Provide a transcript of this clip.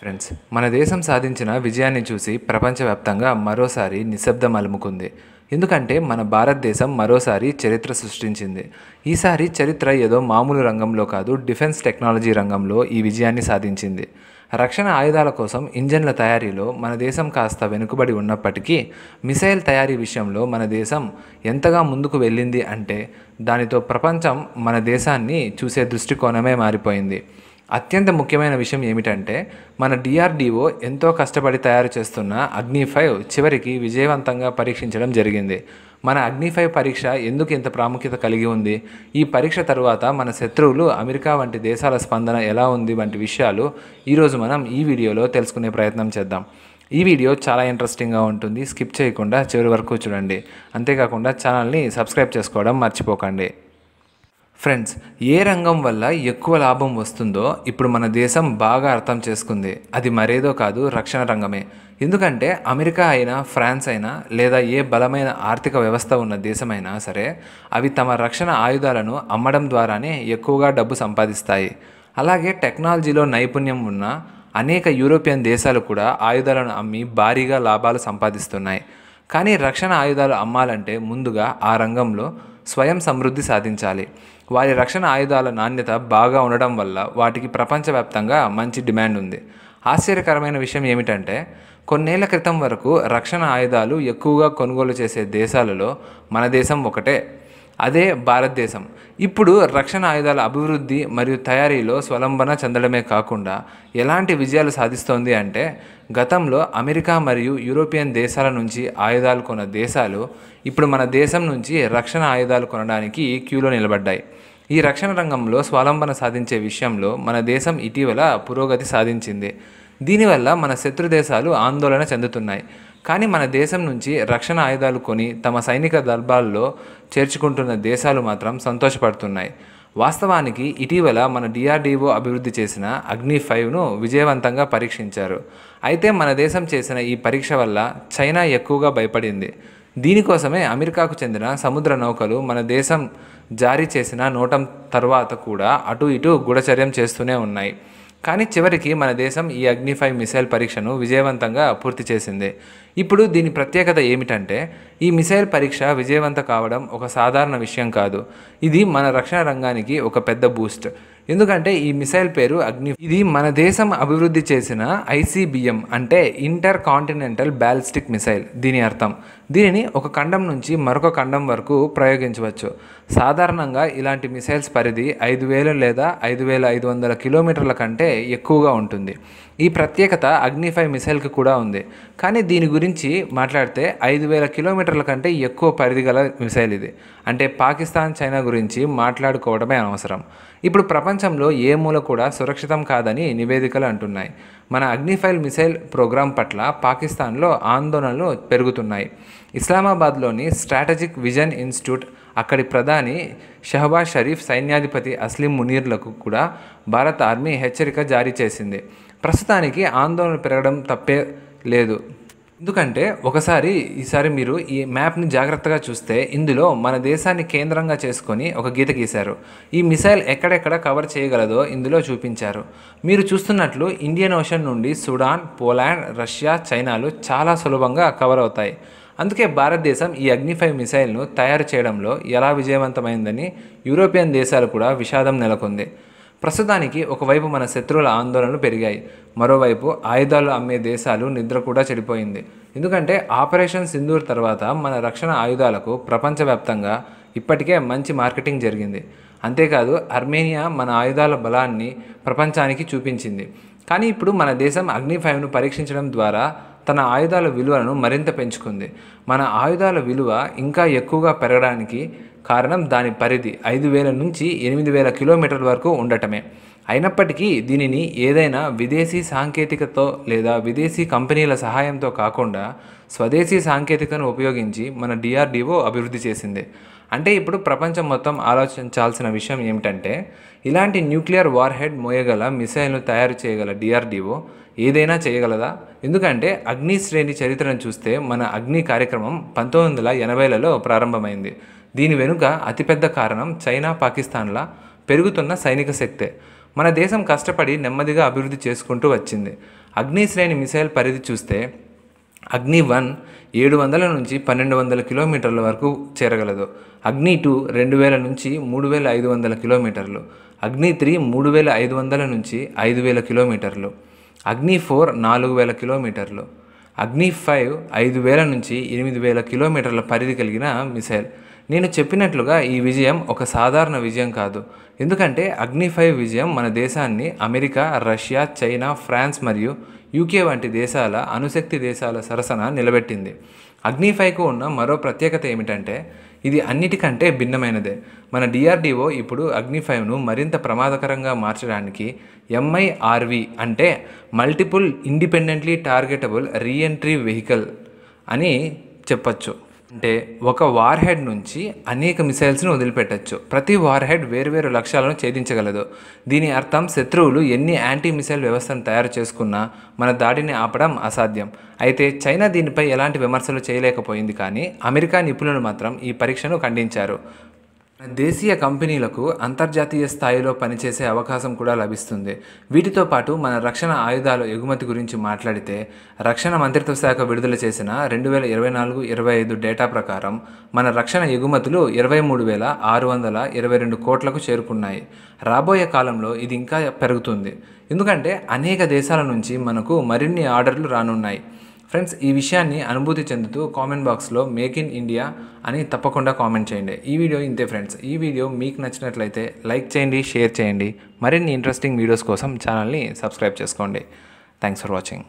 Friends, మన దేశం సాధించిన విజయాన్ని చూసి ప్రపంచవ్యాప్తంగా మరోసారి నిశ్శబ్దం అలుముకుంది. ఎందుకంటే మన భారతదేశం మరోసారి చరిత్ర సృష్టించింది. ఈసారి చరిత్ర ఏదో మామూలు రంగంలో కాదు, డిఫెన్స్ టెక్నాలజీ రంగంలో ఈ విజయాన్ని సాధించింది. రక్షణ ఆయుధాల కోసం ఇంజన్ల తయారీలో మన దేశం కాస్త వెనుకబడి ఉన్నప్పటికీ మిసైల్ తయారీ విషయంలో మన దేశం ఎంతగా ముందుకు వెళ్ళింది అంటే దానితో ప్రపంచం మన దేశాన్ని చూసే దృష్టికోణమే మారిపోయింది. అత్యంత ముఖ్యమైన విషయం ఏమిటంటే మన డిఆర్డిఓ ఎంతో కష్టపడి తయారు చేస్తున్న అగ్ని-5 చివరికి విజయవంతంగా పరీక్షించడం జరిగింది. మన అగ్ని-5 పరీక్ష ఎందుకు ఇంత ప్రాముఖ్యత కలిగి ఉంది, ఈ పరీక్ష తరువాత మన శత్రువులు అమెరికా వంటి దేశాల స్పందన ఎలా ఉంది వంటి విషయాలు ఈరోజు మనం ఈ వీడియోలో తెలుసుకునే ప్రయత్నం చేద్దాం. ఈ వీడియో చాలా ఇంట్రెస్టింగ్గా ఉంటుంది, స్కిప్ చేయకుండా చివరి వరకు చూడండి. అంతేకాకుండా ఛానల్ని సబ్స్క్రైబ్ చేసుకోవడం మర్చిపోకండి. ఫ్రెండ్స్, ఏ రంగం వల్ల ఎక్కువ లాభం వస్తుందో ఇప్పుడు మన దేశం బాగా అర్థం చేసుకుంది. అది మరేదో కాదు, రక్షణ రంగమే. ఎందుకంటే అమెరికా అయినా, ఫ్రాన్స్ అయినా లేదా ఏ బలమైన ఆర్థిక వ్యవస్థ ఉన్న దేశమైనా సరే అవి తమ రక్షణ ఆయుధాలను అమ్మడం ద్వారానే ఎక్కువగా డబ్బు సంపాదిస్తాయి. అలాగే టెక్నాలజీలో నైపుణ్యం ఉన్న అనేక యూరోపియన్ దేశాలు కూడా ఆయుధాలను అమ్మి భారీగా లాభాలు సంపాదిస్తున్నాయి. కానీ రక్షణ ఆయుధాలు అమ్మాలంటే ముందుగా ఆ రంగంలో స్వయం సమృద్ధి సాధించాలి. వారి రక్షణ ఆయుధాల నాణ్యత బాగా ఉండడం వల్ల వాటికి ప్రపంచవ్యాప్తంగా మంచి డిమాండ్ ఉంది. ఆశ్చర్యకరమైన విషయం ఏమిటంటే కొన్నేళ్ల క్రితం వరకు రక్షణ ఆయుధాలు ఎక్కువగా కొనుగోలు చేసే దేశాలలో మన దేశం ఒకటే, అదే భారతదేశం. ఇప్పుడు రక్షణ ఆయుధాల అభివృద్ధి మరియు తయారీలో స్వలంబన చెందడమే కాకుండా ఎలాంటి విజయాలు సాధిస్తోంది అంటే గతంలో అమెరికా మరియు యూరోపియన్ దేశాల నుంచి ఆయుధాలు కొన్న దేశాలు ఇప్పుడు మన దేశం నుంచి రక్షణ ఆయుధాలు కొనడానికి క్యూలో నిలబడ్డాయి. ఈ రక్షణ రంగంలో స్వలంబన సాధించే విషయంలో మన దేశం ఇటీవల పురోగతి సాధించింది. దీనివల్ల మన శత్రు దేశాలు ఆందోళన చెందుతున్నాయి. కానీ మన దేశం నుంచి రక్షణ ఆయుధాలు కొని తమ సైనిక దళాల్లో చేర్చుకుంటున్న దేశాలు మాత్రం సంతోషపడుతున్నాయి. వాస్తవానికి ఇటీవల మన డిఆర్డిఓ అభివృద్ధి చేసిన అగ్ని-5ను విజయవంతంగా పరీక్షించారు. అయితే మన దేశం చేసిన ఈ పరీక్ష వల్ల చైనా ఎక్కువగా భయపడింది. దీనికోసమే అమెరికాకు చెందిన సముద్ర నౌకలు మన దేశం జారీ చేసిన నోటం తర్వాత కూడా అటు ఇటు గూఢచర్యం చేస్తూనే ఉన్నాయి. కానీ చివరికి మన దేశం ఈ అగ్ని-5 మిసైల్ పరీక్షను విజయవంతంగా పూర్తి చేసింది. ఇప్పుడు దీని ప్రత్యేకత ఏమిటంటే ఈ మిసైల్ పరీక్ష విజయవంతం కావడం ఒక సాధారణ విషయం కాదు. ఇది మన రక్షణ రంగానికి ఒక పెద్ద బూస్ట్. ఎందుకంటే ఈ మిసైల్ పేరు ఇది మన దేశం అభివృద్ధి చేసిన ICBM అంటే ఇంటర్ కాంటినెంటల్ బ్యాలిస్టిక్ మిసైల్. దీని అర్థం దీనిని ఒక ఖండం నుంచి మరొక ఖండం వరకు ప్రయోగించవచ్చు. సాధారణంగా ఇలాంటి మిసైల్స్ పరిధి 5000 లేదా 5500 కిలోమీటర్ల కంటే ఎక్కువగా ఉంటుంది. ఈ ప్రత్యేకత అగ్ని-5 మిసైల్కి కూడా ఉంది. కానీ దీని గురించి మాట్లాడితే 5000 కిలోమీటర్ల కంటే ఎక్కువ పరిధి గల మిసైల్ ఇది. అంటే పాకిస్తాన్, చైనా గురించి మాట్లాడుకోవడమే అనవసరం. ఇప్పుడు ప్రపంచంలో ఏ మూల కూడా సురక్షితం కాదని నివేదికలు అంటున్నాయి. మన అగ్ని-5 మిసైల్ ప్రోగ్రాం పట్ల పాకిస్తాన్లో ఆందోళనలు పెరుగుతున్నాయి. ఇస్లామాబాద్లోని స్ట్రాటజిక్ విజన్ ఇన్స్టిట్యూట్, అక్కడి ప్రధాని షహబాజ్ షరీఫ్, సైన్యాధిపతి అస్లిం మునీర్లకు కూడా భారత ఆర్మీ హెచ్చరిక జారీ చేసింది. ప్రస్తుతానికి ఆందోళన పెరగడం తప్పే లేదు. ఎందుకంటే ఈసారి మీరు ఈ మ్యాప్ని జాగ్రత్తగా చూస్తే ఇందులో మన దేశాన్ని కేంద్రంగా చేసుకొని ఒక గీత గీశారు. ఈ మిసైల్ ఎక్కడెక్కడ కవర్ చేయగలదో ఇందులో చూపించారు. మీరు చూస్తున్నట్లు ఇండియన్ ఓషన్ నుండి సుడాన్, పోలాండ్, రష్యా, చైనాలు చాలా సులభంగా కవర్ అవుతాయి. అందుకే భారతదేశం ఈ అగ్ని-5 మిసైల్ను తయారు చేయడంలో ఎలా విజయవంతమైందని యూరోపియన్ దేశాలు కూడా విషాదం నెలకొంది. ప్రస్తుతానికి ఒకవైపు మన శత్రువుల ఆందోళనలు పెరిగాయి, మరోవైపు ఆయుధాలు అమ్మే దేశాలు నిద్ర కూడా చెడిపోయింది. ఎందుకంటే ఆపరేషన్ సింధూర్ తర్వాత మన రక్షణ ఆయుధాలకు ప్రపంచవ్యాప్తంగా ఇప్పటికే మంచి మార్కెటింగ్ జరిగింది. అంతేకాదు ఆర్మేనియా మన ఆయుధాల బలాన్ని ప్రపంచానికి చూపించింది. కానీ ఇప్పుడు మన దేశం అగ్ని-5ను పరీక్షించడం ద్వారా తన ఆయుధాల విలువను మరింత పెంచుకుంది. మన ఆయుధాల విలువ ఇంకా ఎక్కువగా పెరగడానికి కారణం దాని పరిధి 5000 నుంచి 8000 కిలోమీటర్ల వరకు ఉండటమే. అయినప్పటికీ దీనిని ఏదైనా విదేశీ సాంకేతికతో లేదా విదేశీ కంపెనీల సహాయంతో కాకుండా స్వదేశీ సాంకేతికను ఉపయోగించి మన డిఆర్డిఓ అభివృద్ధి చేసింది. అంటే ఇప్పుడు ప్రపంచం మొత్తం ఆలోచించాల్సిన విషయం ఏమిటంటే ఇలాంటి న్యూక్లియర్ వార్ హెడ్ మోయగల మిసైల్ను తయారు చేయగల డిఆర్డిఓ ఏదైనా చేయగలదా? ఎందుకంటే అగ్ని శ్రేణి చరిత్రను చూస్తే మన అగ్ని కార్యక్రమం 1980లలో ప్రారంభమైంది. దీని వెనుక అతిపెద్ద కారణం చైనా, పాకిస్తాన్ల పెరుగుతున్న సైనిక శక్తే. మన దేశం కష్టపడి నెమ్మదిగా అభివృద్ధి చేసుకుంటూ వచ్చింది. అగ్ని శ్రేణి మిసైల్ పరిధి చూస్తే అగ్ని-1 700 నుంచి 1200 కిలోమీటర్ల వరకు చేరగలదు. అగ్ని-2 2000 నుంచి 3500 కిలోమీటర్లు. అగ్ని-3 3500 నుంచి 5000 కిలోమీటర్లు. అగ్ని-4 4000 కిలోమీటర్లు. అగ్ని-5 5000 నుంచి 8000 కిలోమీటర్ల పరిధి కలిగిన మిసైల్. నేను చెప్పినట్లుగా ఈ విజయం ఒక సాధారణ విజయం కాదు. ఎందుకంటే అగ్ని-5 విజయం మన దేశాన్ని అమెరికా, రష్యా, చైనా, ఫ్రాన్స్ మరియు యూకే వంటి దేశాల అణుశక్తి దేశాల సరసన నిలబెట్టింది. అగ్ని-5కు ఉన్న మరో ప్రత్యేకత ఏమిటంటే ఇది అన్నిటికంటే భిన్నమైనదే. మన DRDO ఇప్పుడు అగ్ని-5ను మరింత ప్రమాదకరంగా మార్చడానికి MIRV అంటే multiple independently targetable reentry vehicle అని చెప్పచ్చు. అంటే ఒక వార్ హెడ్ నుంచి అనేక మిసైల్స్ను వదిలిపెట్టచ్చు. ప్రతి వార్ హెడ్ వేరువేరు లక్ష్యాలను ఛేదించగలదు. దీని అర్థం శత్రువులు ఎన్ని యాంటీ మిసైల్ వ్యవస్థను తయారు చేసుకున్నా మన దాడిని ఆపడం అసాధ్యం. అయితే చైనా దీనిపై ఎలాంటి విమర్శలు చేయలేకపోయింది. కానీ అమెరికా నిపుణులు మాత్రం ఈ పరీక్షను ఖండించారు. దేశీయ కంపెనీలకు అంతర్జాతీయ స్థాయిలో పనిచేసే అవకాశం కూడా లభిస్తుంది. వీటితో పాటు మన రక్షణ ఆయుధాల ఎగుమతి గురించి మాట్లాడితే రక్షణ మంత్రిత్వ శాఖ విడుదల చేసిన 2024-25 డేటా ప్రకారం మన రక్షణ ఎగుమతులు 23,622 కోట్లకు చేరుకున్నాయి. రాబోయే కాలంలో ఇది ఇంకా పెరుగుతుంది. ఎందుకంటే అనేక దేశాల నుంచి మనకు మరిన్ని ఆర్డర్లు రానున్నాయి. ఫ్రెండ్స్, ఈ విషయాన్ని అనుభూతి చెందుతూ కామెంట్ బాక్స్లో మేక్ ఇన్ ఇండియా అని తప్పకుండా కామెంట్ చేయండి. ఈ వీడియో ఇంతే ఫ్రెండ్స్. ఈ వీడియో మీకు నచ్చినట్లయితే లైక్ చేయండి, షేర్ చేయండి. మరిన్ని ఇంట్రెస్టింగ్ వీడియోస్ కోసం ఛానల్ని సబ్స్క్రైబ్ చేసుకోండి. Thanks for watching.